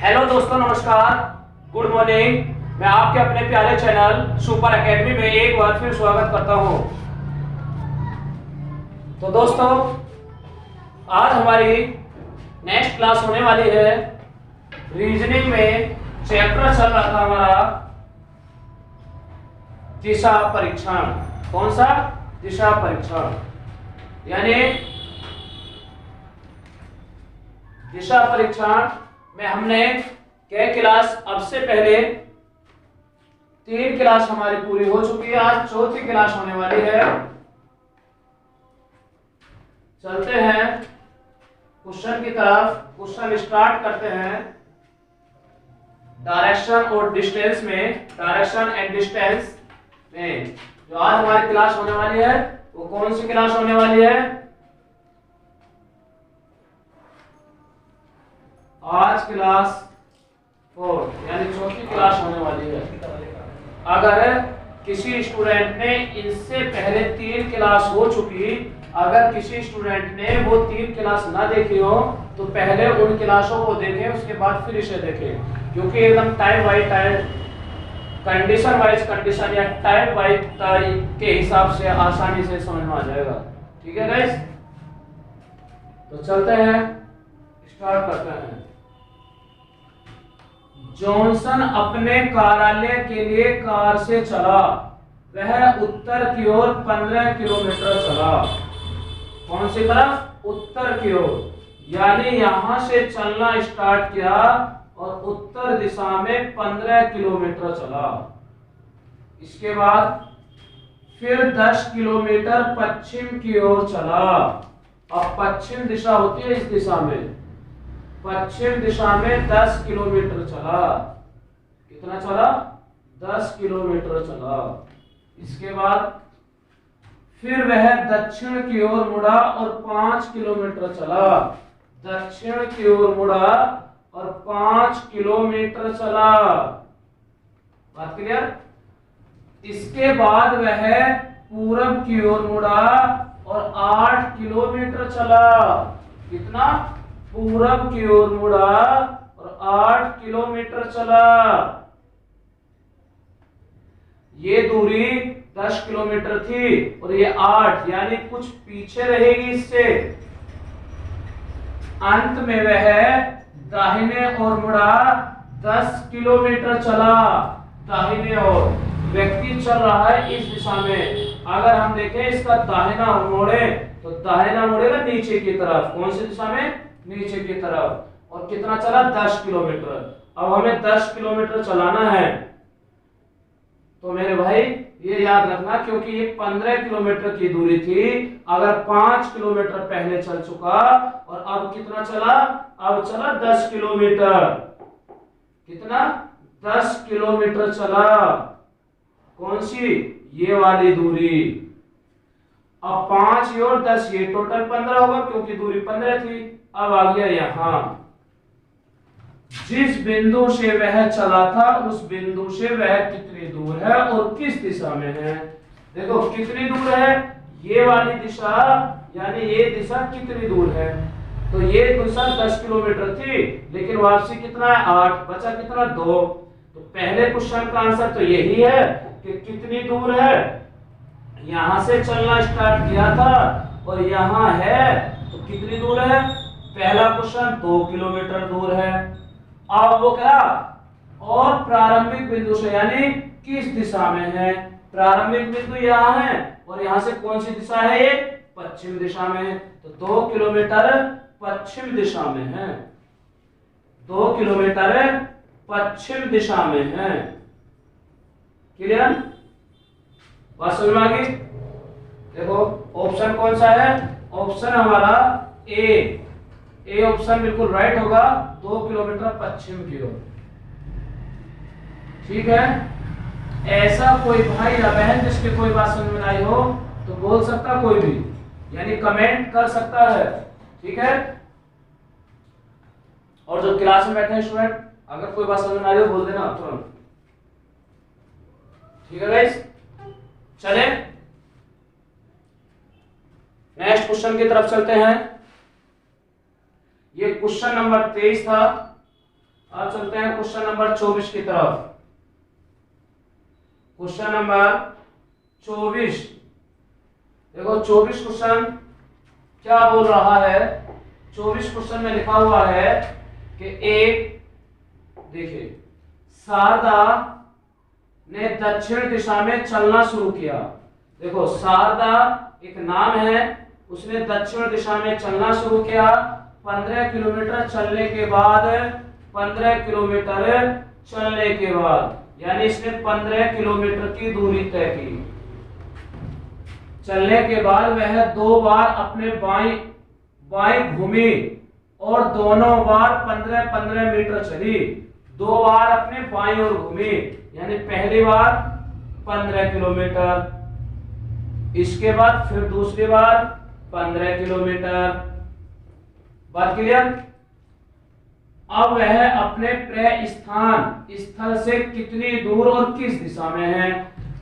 Hello दोस्तों, नमस्कार, good morning. मैं आपके अपने प्यारे चैनल सुपर एकेडमी में एक बार फिर स्वागत करता हूं। तो दोस्तों, आज हमारी नेक्स्ट क्लास होने वाली है रीजनिंग में। चैप्टर चल रहा था हमारा दिशा परीक्षण। कौन सा? दिशा परीक्षण। यानी दिशा परीक्षण में हमने क्या क्लास, अब से पहले 3 क्लास हमारी पूरी हो चुकी है। आज चौथी क्लास होने वाली है। चलते हैं क्वेश्चन की तरफ। क्वेश्चन स्टार्ट करते हैं डायरेक्शन और डिस्टेंस में। डायरेक्शन एंड डिस्टेंस में जो आज हमारी क्लास होने वाली है वो कौन सी क्लास होने वाली है? आज क्लास 4 यानी चौथी क्लास होने वाली है। अगर किसी स्टूडेंट ने इससे पहले 3 क्लास हो चुकी, अगर किसी स्टूडेंट ने वो 3 क्लास ना देखी हो तो पहले उन क्लासों को देखें, उसके बाद फिर इसे देखें, क्योंकि एकदम time by time, condition wise condition या टाइम वाइज टाइम के हिसाब से आसानी से समझ में आ जाएगा। ठीक है गाइस, तो चलते हैं, स्टार्ट करते हैं। जॉनसन अपने कार्यालय के लिए कार से चला। वह उत्तर की ओर 15 किलोमीटर चला। कौन सी तरफ? उत्तर की ओर। यानी यहां से चलना स्टार्ट किया और उत्तर दिशा में 15 किलोमीटर चला। इसके बाद फिर 10 किलोमीटर पश्चिम की ओर चला। अब पश्चिम दिशा होती है इस दिशा में। पश्चिम दिशा में 10 किलोमीटर चला। कितना चला? 10 किलोमीटर चला। इसके बाद फिर वह दक्षिण की ओर मुड़ा और 5 किलोमीटर चला। दक्षिण की ओर मुड़ा और 5 किलोमीटर चला। बात क्लियर? इसके बाद वह पूरब की ओर मुड़ा और 8 किलोमीटर चला। कितना? पूरब की ओर मुड़ा और 8 किलोमीटर चला। ये दूरी 10 किलोमीटर थी और ये 8, यानी कुछ पीछे रहेगी इससे। अंत में वह दाहिने ओर मुड़ा, 10 किलोमीटर चला। दाहिने ओर व्यक्ति चल रहा है इस दिशा में। अगर हम देखें इसका दाहिना मोड़े तो दाहिना मुड़ेगा नीचे की तरफ। कौन सी दिशा में? नीचे की तरफ। और कितना चला? 10 किलोमीटर। अब हमें 10 किलोमीटर चलाना है, तो मेरे भाई ये याद रखना, क्योंकि ये 15 किलोमीटर की दूरी थी। अगर 5 किलोमीटर पहले चल चुका और अब कितना चला? अब चला 10 किलोमीटर। कितना? 10 किलोमीटर चला। कौन सी? ये वाली दूरी। अब 5 और 10, ये टोटल 15 होगा, क्योंकि दूरी 15 थी। अब आ गया यहां। जिस बिंदु से वह चला था उस बिंदु से वह कितनी दूर है और किस दिशा में है? देखो कितनी दूर है, ये वाली दिशा, यानी ये दिशा कितनी दूर है। तो ये दिशा 10 किलोमीटर थी, लेकिन वापसी कितना है? 8। बचा कितना? 2। तो पहले क्वेश्चन का आंसर तो यही है कि कितनी दूर है। यहां से चलना स्टार्ट किया था और यहां है, तो कितनी दूर है? पहला क्वेश्चन 2 किलोमीटर दूर है। अब वो क्या? और प्रारंभिक बिंदु से, यानी किस दिशा में है? प्रारंभिक बिंदु यहां है और यहां से कौन सी दिशा है? ये पश्चिम दिशा में है। तो 2 किलोमीटर पश्चिम दिशा में है। 2 किलोमीटर पश्चिम दिशा में है। क्लियर? बात समझ में आ गई? देखो ऑप्शन कौन सा है? ऑप्शन हमारा ए ऑप्शन बिल्कुल राइट होगा। 2 किलोमीटर पश्चिम की ओर। ठीक है? ऐसा कोई भाई या बहन जिसके कोई बात समझ में आई हो तो बोल सकता कोई भी, यानी कमेंट कर सकता है। ठीक है? और जो क्लास में बैठे हैं स्टूडेंट, अगर कोई बात समझ में आ रही हो बोल देना तुरंत। ठीक है गाइस, चले नेक्स्ट क्वेश्चन की तरफ चलते हैं। ये क्वेश्चन नंबर 23 था। अब चलते हैं क्वेश्चन नंबर 24 की तरफ। क्वेश्चन नंबर 24, देखो 24 क्वेश्चन क्या बोल रहा है। 24 क्वेश्चन में लिखा हुआ है कि एक, देखिए, शारदा ने दक्षिण दिशा में चलना शुरू किया। देखो शारदा एक नाम है, उसने दक्षिण दिशा में चलना शुरू किया। 15 किलोमीटर चलने के बाद 15 किलोमीटर चलने के बाद यानी इसने 15 किलोमीटर की दूरी तय की। चलने के बाद वह 2 बार अपने बाएं घूमी और दोनों बार 15-15 मीटर चली। 2 बार अपने बाईं ओर घूमी, यानी पहली बार 15 किलोमीटर, इसके बाद फिर दूसरी बार 15 किलोमीटर। बात क्लियर? अब वह अपने प्रिय स्थल से कितनी दूर और किस दिशा में है?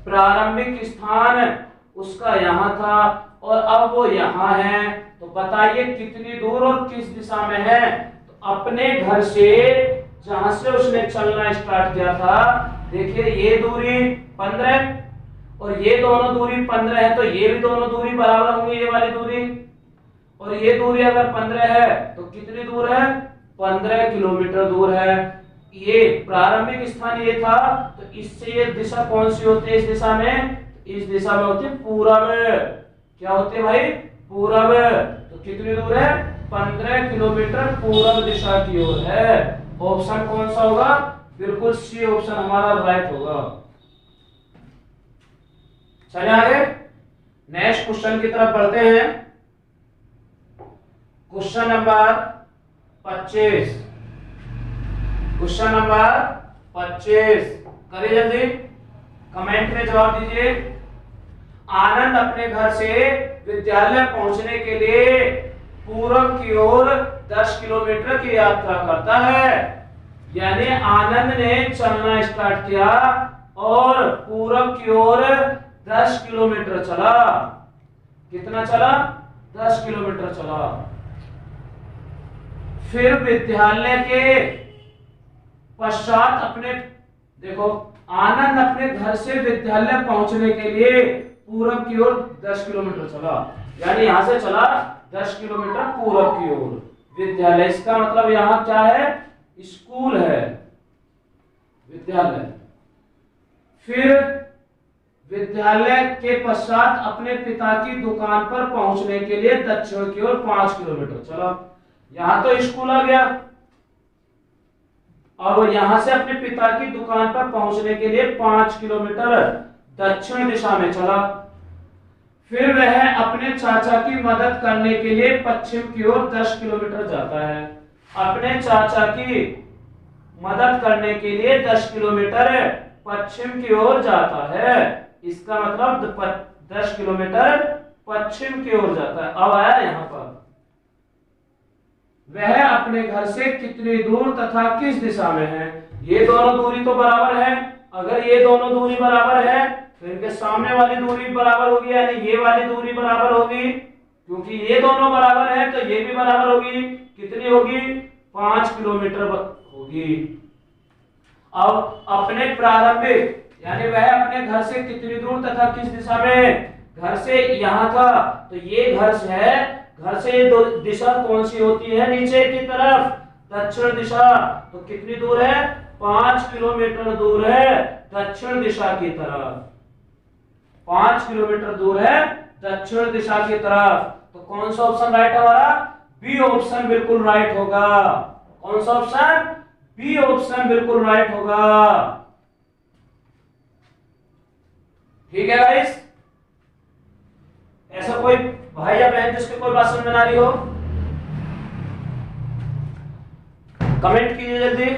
प्रारंभिक स्थान उसका यहाँ था और अब वो यहाँ है, तो बताइए कितनी दूर और किस दिशा में है। तो अपने घर से जहां से उसने चलना स्टार्ट किया था, देखिए ये दूरी 15 और ये दोनों दूरी 15 है, तो ये भी दोनों दूरी बराबर होंगी, ये वाली दूरी और ये दूरी अगर 15 है तो कितनी दूर है? 15 किलोमीटर दूर है। ये प्रारंभिक स्थान ये था, तो इससे ये दिशा कौन सी होती है? इस दिशा में, इस दिशा में होती है पूरब। क्या होती है भाई? पूरब। तो कितनी दूर है? 15 किलोमीटर पूरब दिशा की ओर है। ऑप्शन कौन सा होगा? बिल्कुल सी ऑप्शन हमारा राइट होगा। चलिए आगे नेक्स्ट क्वेश्चन की तरफ बढ़ते हैं। क्वेश्चन नंबर 25, क्वेश्चन नंबर 25 करिए जल्दी, कमेंट में जवाब दीजिए। आनंद अपने घर से विद्यालय पहुंचने के लिए पूरब की ओर 10 किलोमीटर की यात्रा करता है। यानी आनंद ने चलना स्टार्ट किया और पूरब की ओर 10 किलोमीटर चला। कितना चला? 10 किलोमीटर चला। फिर विद्यालय के पश्चात अपने, देखो आनंद अपने घर से विद्यालय पहुंचने के लिए पूरब की ओर 10 किलोमीटर चला, यानी यहां से चला 10 किलोमीटर पूरब की ओर विद्यालय। इसका मतलब यहां क्या है? स्कूल है, विद्यालय। फिर विद्यालय के पश्चात अपने पिता की दुकान पर पहुंचने के लिए दक्षिण की ओर 5 किलोमीटर चला। यहां तो स्कूल आ गया, और यहां से अपने पिता की दुकान पर पहुंचने के लिए 5 किलोमीटर दक्षिण दिशा में चला। फिर वह अपने चाचा की मदद करने के लिए पश्चिम की ओर 10 किलोमीटर जाता है। अपने चाचा की मदद करने के लिए 10 किलोमीटर पश्चिम की ओर जाता है। इसका मतलब 10 किलोमीटर पश्चिम की ओर जाता है। अब आया यहां पर, वह अपने घर से कितनी दूर तथा किस दिशा में है? ये दोनों दूरी तो बराबर है। अगर ये दोनों दूरी बराबर है तो इनके सामने वाली दूरी बराबर होगी, यानी ये वाली दूरी बराबर होगी। क्योंकि ये दोनों बराबर है तो ये भी बराबर होगी। कितनी होगी? 5 किलोमीटर होगी। अब अपने प्रारंभिक, यानी वह अपने घर से कितनी दूर तथा किस दिशा में? घर से यहां था, तो ये घर से है। घर से दिशा कौन सी होती है? नीचे की तरफ, दक्षिण दिशा। तो कितनी दूर है? 5 किलोमीटर दूर है दक्षिण दिशा की तरफ। 5 किलोमीटर दूर है दक्षिण दिशा की तरफ। तो कौन सा ऑप्शन राइट हमारा? बी ऑप्शन बिल्कुल राइट होगा। कौन सा ऑप्शन? बी ऑप्शन बिल्कुल राइट होगा। ठीक है गाइस? ऐसा कोई भाई या बहन जिसके कोई बात समझ में ना रही हो, कमेंट कीजिए जल्दी।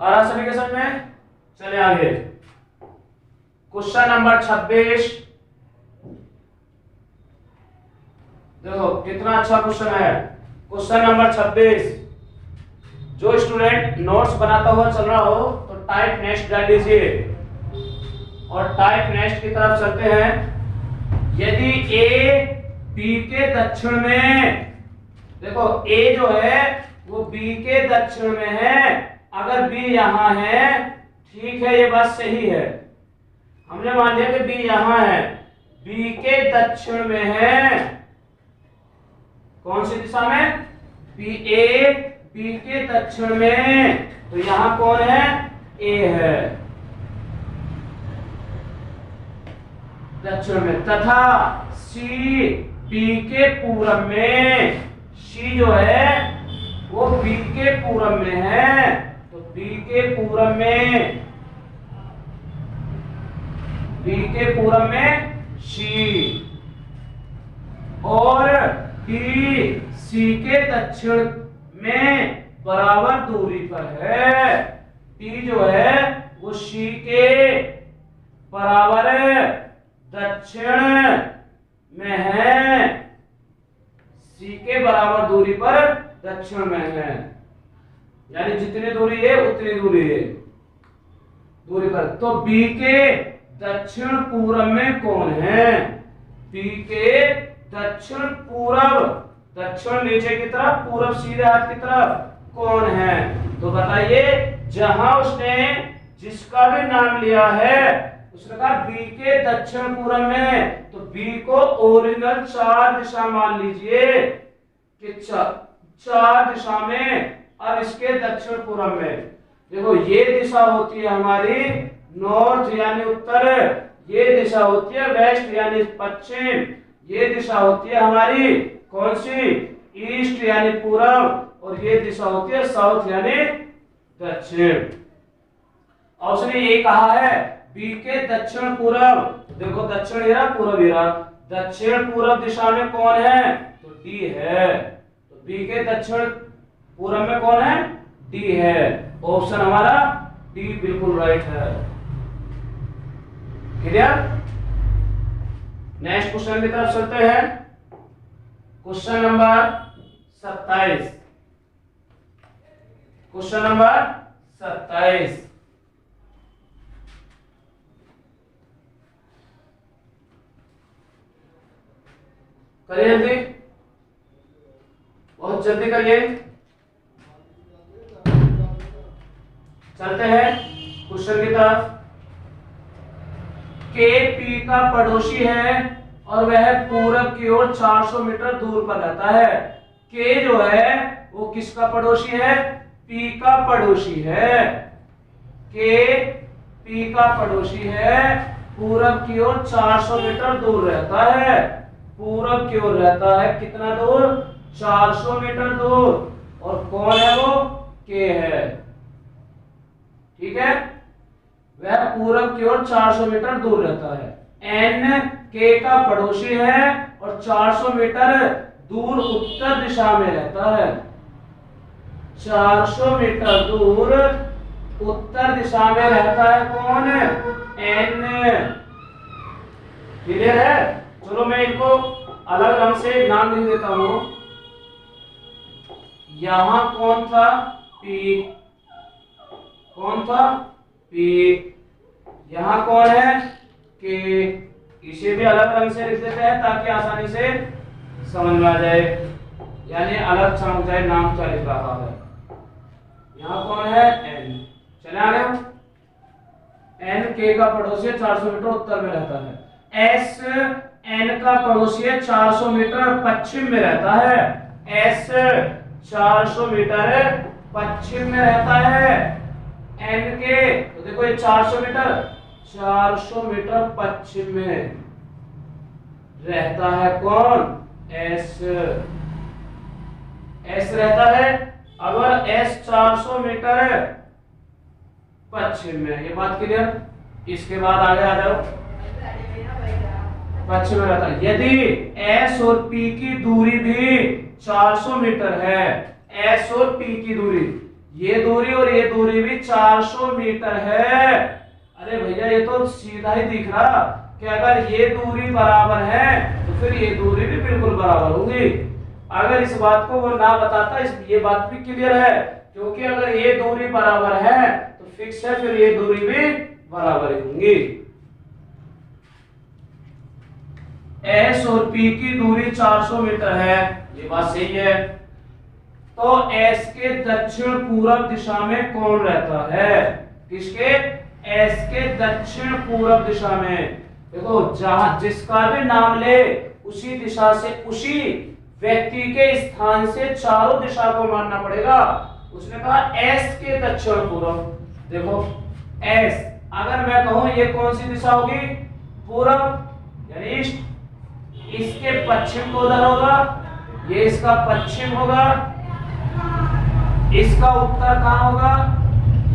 आ रहा सभी के समझ में? चले आगे क्वेश्चन नंबर 26। देखो कितना अच्छा क्वेश्चन है। क्वेश्चन नंबर 26, जो स्टूडेंट नोट्स बनाता हुआ चल रहा हो तो टाइप नेक्स्ट डाल लीजिए और टाइप नेक्स्ट की तरफ चलते हैं। यदि ए बी के दक्षिण में, देखो ए जो है वो बी के दक्षिण में है। अगर बी यहां है, ठीक है, ये बात सही है, हमने मान लिया कि बी यहां है, बी के दक्षिण में है, कौन सी दिशा में, बी ए, बी के दक्षिण में, तो यहां कौन है, ए है दक्षिण में, तथा सी बी के पूरब में, सी जो है वो बी के पूरब में है, तो बी के पूरब में, बी के पूरब में सी, और डी सी के दक्षिण में बराबर दूरी पर है। डी जो है वो सी के बराबर दक्षिण में है, सी के बराबर दूरी पर दक्षिण में है, यानी जितनी दूरी है उतनी दूरी है दूरी पर। तो बी के दक्षिण पूरब में कौन है, बी के दक्षिण पूरब, दक्षिण नीचे की तरफ, पूरब सीधे हाथ की तरफ कौन है, तो बताइए, जहां उसने जिसका भी नाम लिया है उसने कहा बी के दक्षिण पूरब में, तो बी को ओरिजिनल 4 दिशा मान लीजिए कि 4 दिशा में। अब इसके दक्षिण पूरब में देखो, ये दिशा होती है हमारी नॉर्थ यानी उत्तर, ये दिशा होती है वेस्ट यानी पश्चिम, ये दिशा होती है हमारी कौन सी, ईस्ट यानी पूरब, और ये दिशा होती है साउथ यानी दक्षिण। और उसने ये कहा है बी के दक्षिण पूरब, देखो दक्षिण ये रहा, पूरब ये रहा, दक्षिण पूरब दिशा में कौन है, तो डी है, तो बी के दक्षिण पूरब में कौन है, डी है, ऑप्शन हमारा डी बिल्कुल राइट है। क्लियर। नेक्स्ट क्वेश्चन की तरफ चलते हैं, क्वेश्चन नंबर 27, क्वेश्चन नंबर 27, करिए जल्दी, बहुत जल्दी करिए। चलते हैं क्वेश्चन की तरफ। के पी का पड़ोसी है और वह पूरब की ओर 400 मीटर दूर पर रहता है। के जो है वो किसका पड़ोसी है, पी का पड़ोसी है। के पी का पड़ोसी है, पूरब की ओर 400 मीटर दूर रहता है, पूरब की ओर रहता है, कितना दूर, 400 मीटर दूर, और कौन है वो, के है, ठीक है, वह पूरब की ओर 400 मीटर दूर रहता है। एन के का पड़ोसी है और 400 मीटर दूर उत्तर दिशा में रहता है, 400 मीटर दूर उत्तर दिशा में रहता है कौन, एन। क्लियर है। चलो मैं इनको अलग रंग से नाम लिख देता हूं। यहां कौन था, पी, कौन था, पी, यहां कौन है, के, इसे भी अलग रंग से लिख देते हैं ताकि आसानी से समझ में आ जाए, यानी अलग समझ जाए नाम क्या लिख रहा है। यहां कौन है, एन, चले आगे। एन के का पड़ोसी है, 400 मीटर उत्तर में रहता है। एस एन का पड़ोसी है, 400 मीटर पश्चिम में रहता है, एस 400 मीटर पश्चिम में रहता है एन के, तो देखो ये 400 मीटर, 400 मीटर पश्चिम में रहता है कौन, एस, एस रहता है। अगर एस 400 मीटर पश्चिम में, ये बात क्लियर। इसके बाद आगे आ जाओ, पश्चिम में रहता है। यदि एस और पी की दूरी भी 400 मीटर है, एस और पी की दूरी, ये दूरी और ये दूरी भी 400 मीटर है, अरे भैया ये तो सीधा ही दिख रहा कि अगर ये दूरी बराबर है तो फिर ये दूरी भी बिल्कुल बराबर होगी। अगर इस बात को वो ना बताता, ये बात भी क्लियर है, क्योंकि अगर ये दूरी बराबर है तो फिक्स है, फिर ये दूरी भी बराबर होंगी। एस और पी की दूरी 400 मीटर है, ये बात सही है। तो एस के दक्षिण पूर्व दिशा में कौन रहता है? किसके? एस के दक्षिण पूर्व दिशा में। देखो जहां जिसका भी नाम ले उसी दिशा से, उसी व्यक्ति के स्थान से चारों दिशा को मानना पड़ेगा। उसने कहा एस के दक्षिण पूर्व। देखो एस, अगर मैं कहूं ये कौन सी दिशा होगी? पूर्व, यानी इसके पश्चिम को उधर होगा, ये इसका पश्चिम होगा, इसका उत्तर कहां होगा?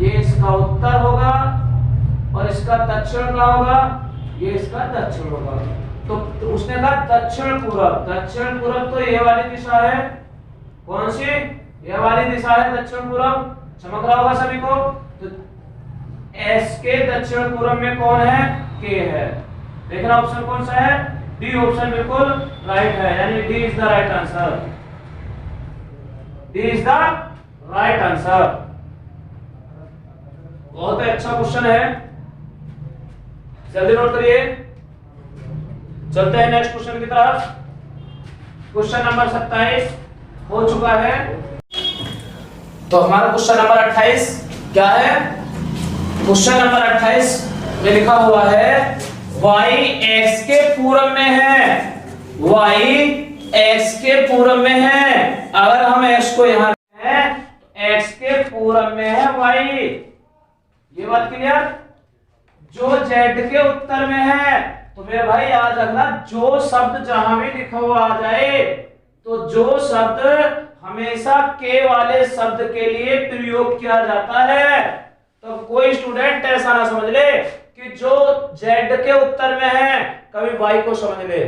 ये इसका उत्तर होगा, और इसका दक्षिण कहां होगा? ये इसका दक्षिण होगा। तो उसने कहा दक्षिण पूर्व। दक्षिण पूर्व तो ये वाली दिशा है। कौन सी? ये वाली दिशा है दक्षिण पूर्व। चमक रहा होगा सभी को। तो एस के दक्षिण पूर्व में कौन है? के है। देखना ऑप्शन कौन सा है? डी ऑप्शन बिल्कुल राइट है, यानी D is the right answer. D is the right answer. बहुत अच्छा क्वेश्चन है, जल्दी नोट करिए। चलते हैं नेक्स्ट क्वेश्चन की तरफ। क्वेश्चन नंबर 27 हो चुका है। तो हमारा क्वेश्चन नंबर 28 क्या है? क्वेश्चन नंबर 28 में लिखा हुआ है y x के पूर्व में है। y x के पूर्व में है। अगर हम x को यहां है, x के पूर्व में है y। ये बात क्लियर? जो z के उत्तर में है, तो मेरे भाई याद रखना, जो शब्द जहां भी लिखा हुआ आ जाए, तो जो शब्द हमेशा के वाले शब्द के लिए प्रयोग किया जाता है। तो कोई स्टूडेंट ऐसा ना समझ ले कि जो z के उत्तर में है कभी y को समझ ले।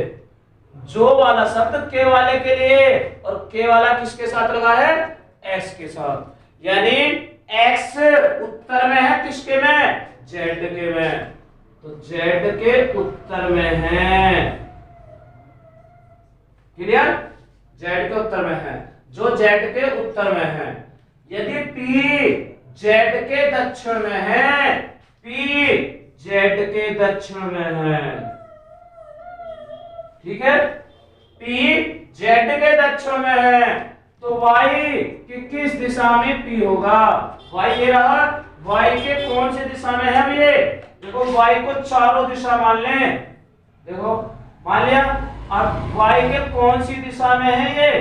जो वाला शब्द के वाले के लिए, और के वाला किसके साथ लगा है? x के साथ। यानी x उत्तर में है किसके में? z के में। तो z के उत्तर में है। क्लियर? z के उत्तर में है। जो z के उत्तर में है। यदि p z के दक्षिण में है, p z के दक्षिण में है, ठीक है? p z के दक्षिण में है, तो y की किस दिशा में p होगा? y ये रहा, y के कौन सी दिशा में है? ये देखो y को चारों दिशा मान लें। देखो मान लिया। अब y के कौन सी दिशा में है? ये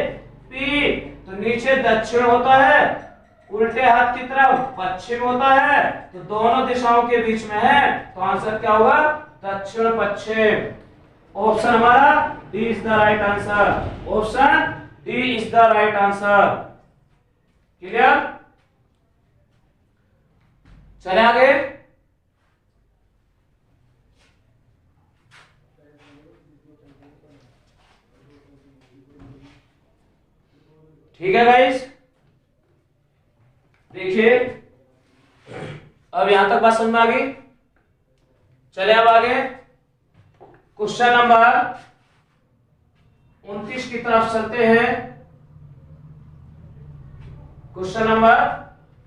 p। तो नीचे दक्षिण होता है, उल्टे हाथ की तरफ पश्चिम होता है, तो दोनों दिशाओं के बीच में है। तो आंसर क्या होगा? दक्षिण पश्चिम। ऑप्शन हमारा D is the right answer. Option D is the right answer. Clear? चले आगे। ठीक है गाइस, देखिए अब यहां तक बात समझ में आ गई। चले अब आगे क्वेश्चन नंबर 29 की तरफ चलते हैं। क्वेश्चन नंबर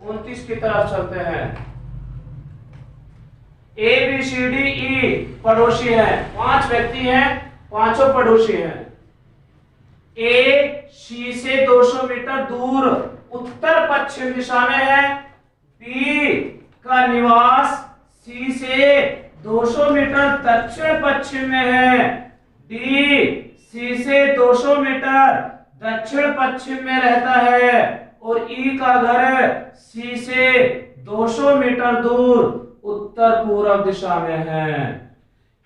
29 की तरफ चलते हैं। A B C D E पड़ोसी हैं, 5 व्यक्ति हैं, पांचों पड़ोसी हैं। ए सी से 200 मीटर दूर उत्तर पश्चिम दिशा में है। बी का निवास सी से 200 मीटर दक्षिण पश्चिम में है। डी सी से 200 मीटर दक्षिण पश्चिम में रहता है, और ई का घर सी से 200 मीटर दूर उत्तर पूर्व दिशा में है।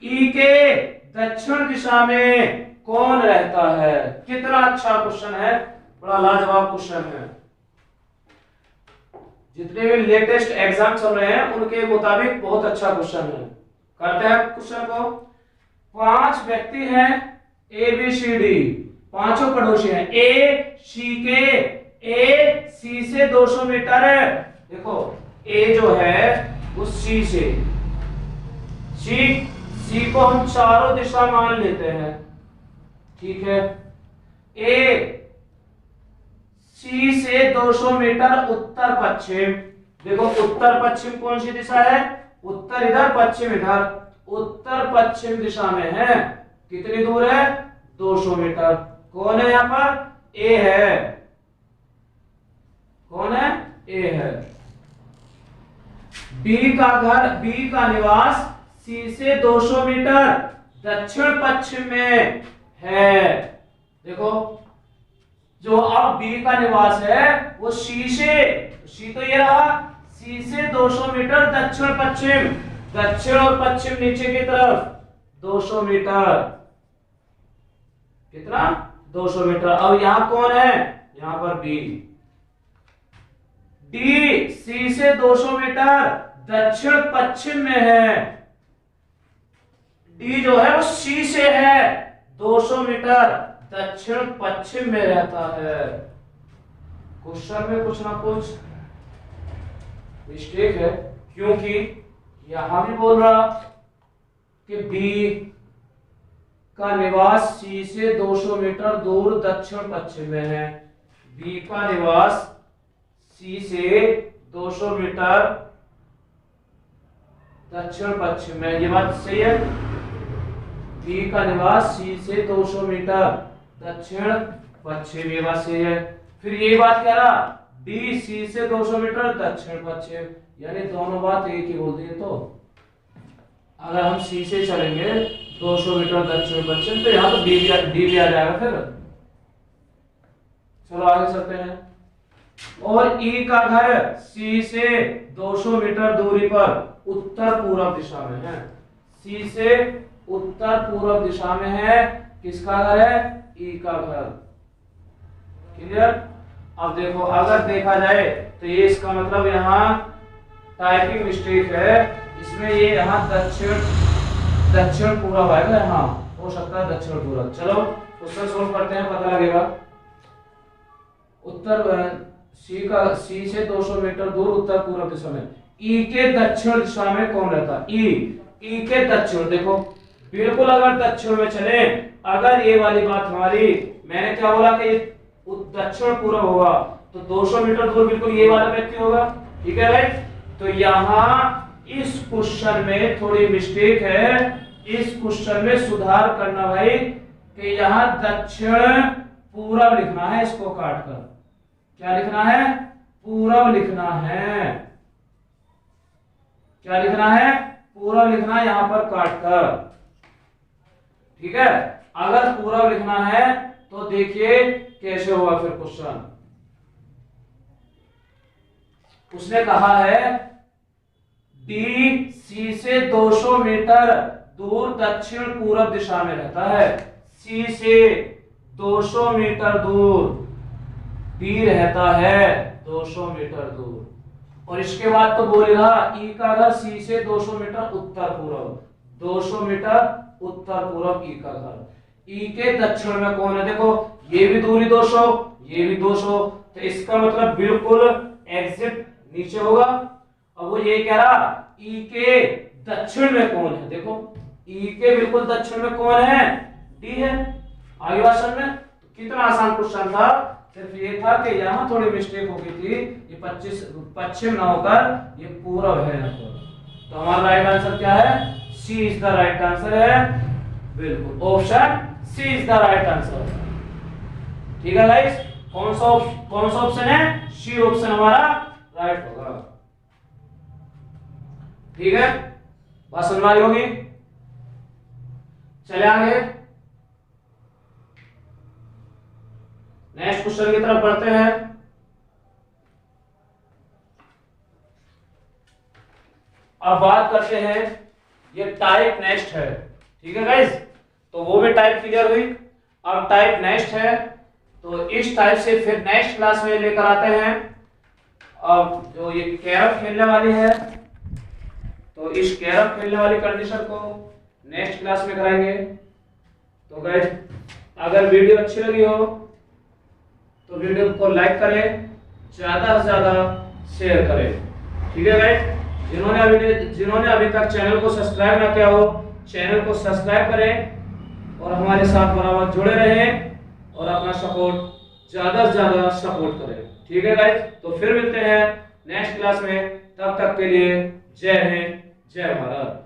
ई के दक्षिण दिशा में कौन रहता है? कितना अच्छा क्वेश्चन है, बड़ा लाजवाब क्वेश्चन है। जितने भी लेटेस्ट एग्जाम चल रहे हैं उनके मुताबिक बहुत अच्छा क्वेश्चन है। करते हैं क्वेश्चन को। 5 व्यक्ति हैं, ए बी सी डी, पांचों पड़ोसी हैं। ए सी से 200 मीटर है। देखो ए जो है वो सी से, सी को हम चारों दिशा मान लेते हैं, ठीक है। ए सी से 200 मीटर उत्तर पश्चिम। देखो उत्तर पश्चिम कौन सी दिशा है? उत्तर इधर, पश्चिम इधर। उत्तर पश्चिम दिशा में है। कितनी दूर है? 200 मीटर। कौन है यहाँ पर? ए है। कौन है? ए है। बी का निवास सी से 200 मीटर दक्षिण पश्चिम में है। देखो जो अब बी का निवास है वो सी तो ये रहा, सी से 200 मीटर दक्षिण पश्चिम, दक्षिण और पश्चिम नीचे की तरफ 200 मीटर, कितना? 200 मीटर। अब यहां कौन है? यहां पर बी। डी सी से 200 मीटर दक्षिण पश्चिम में है। डी जो है वो सी से है 200 मीटर दक्षिण पश्चिम में रहता है। क्वेश्चन में कुछ ना कुछ मिस्टेक है, क्योंकि यहां भी बोल रहा कि बी का निवास सी से 200 मीटर दूर दक्षिण पश्चिम में है। बी का निवास सी से 200 मीटर दक्षिण पश्चिम में, ये बात सही है। बी का निवास सी से 200 मीटर दक्षिण पश्चिम, ये बात सही है। फिर ये बात कह रहा डी सी से 200 मीटर दक्षिण पश्चिम, यानी दोनों बात एक ही बोल दी। तो अगर हम सी से चलेंगे 200 मीटर दक्षिण पश्चिम तो यहाँ तो डी भी आ जाएगा। फिर चलो आगे चलते हैं। और ई का घर सी से 200 मीटर दूरी पर उत्तर पूर्व दिशा में है। सी से उत्तर पूर्व दिशा में है। किसका घर है? ई का घर। क्लियर? अब देखो अगर देखा जाए तो ये इसका मतलब यहाँ टाइपिंग मिस्टेक है, इसमें ये यहाँ दक्षिण पूर्व आएगा, यहाँ हो सकता है दक्षिण पूर्व। चलो क्वेश्चन सोल्व करते हैं, पता लगेगा। उत्तर सी से 200 मीटर दूर उत्तर पूर्व दिशा में ई के दक्षिण दिशा में कौन रहता है? ई के दक्षिण। देखो बिल्कुल अगर दक्षिण में चले, अगर ये वाली बात हमारी, मैंने क्या बोला कि दक्षिण पूर्व होगा, तो 200 मीटर दूर बिल्कुल ये वाला व्यक्ति होगा। ठीक है राइट? तो यहाँ इस क्वेश्चन में थोड़ी मिस्टेक है, इस क्वेश्चन में सुधार करना भाई, कि यहाँ दक्षिण पूर्व लिखना है, इसको काटकर। क्या लिखना है? पूर्व लिखना है। क्या लिखना है? पूर्व लिखना है यहां पर काटकर। ठीक है? अगर पूर्व लिखना है तो देखिए कैसे होगा फिर क्वेश्चन। उसने कहा है डी सी से 200 मीटर दूर दक्षिण पूर्व दिशा में रहता है। सी से 200 मीटर दूर डी रहता है 200 मीटर दूर। और इसके बाद तो बोलेगा ई का घर सी से 200 मीटर उत्तर पूर्व, 200 मीटर उत्तर पूर्व ई का घर। ई के दक्षिण में कौन है? देखो ये भी दूरी 200, ये भी 200, तो इसका मतलब बिल्कुल एग्जिट नीचे होगा। अब वो ये कह रहा ई के दक्षिण में कौन है? देखो ई के बिल्कुल दक्षिण में कौन है? डी है। आगे बात समझ में? कितना आसान क्वेश्चन था, सिर्फ ये था कि यहाँ थोड़ी मिस्टेक हो गई थी, ये 25 पश्चिम ना होकर ये पूर्व है यहाँ पर। तो हमारा राइट आंसर क्या है? C is the right answer है। बिल्कुल option C is the right answer. ठीक है गाइस? कौन सा ऑप्शन है? सी ऑप्शन हमारा राइट होगा। ठीक है? बात समझ में आई होगी। चले आगे नेक्स्ट क्वेश्चन की तरफ बढ़ते हैं। अब बात करते हैं, ये टाइप नेक्स्ट है। ठीक है गाइस? तो वो भी टाइप क्लियर हुई। अब टाइप नेक्स्ट है, तो इस टाइप से फिर नेक्स्ट क्लास में लेकर आते हैं। अब जो ये कैरम खेलने वाली है, तो इस कैरम खेलने वाली कंडीशन को नेक्स्ट क्लास में कराएंगे। तो गाइस अगर वीडियो अच्छी लगी हो तो वीडियो को लाइक करें, ज्यादा से ज्यादा शेयर करें। ठीक है गाइस? जिन्होंने अभी तक चैनल को सब्सक्राइब ना किया हो, चैनल को सब्सक्राइब करें और हमारे साथ बराबर जुड़े रहें और अपना सपोर्ट ज्यादा से ज्यादा सपोर्ट करें। ठीक है गाइस? तो फिर मिलते हैं नेक्स्ट क्लास में, तब तक के लिए जय हिंद, जय भारत।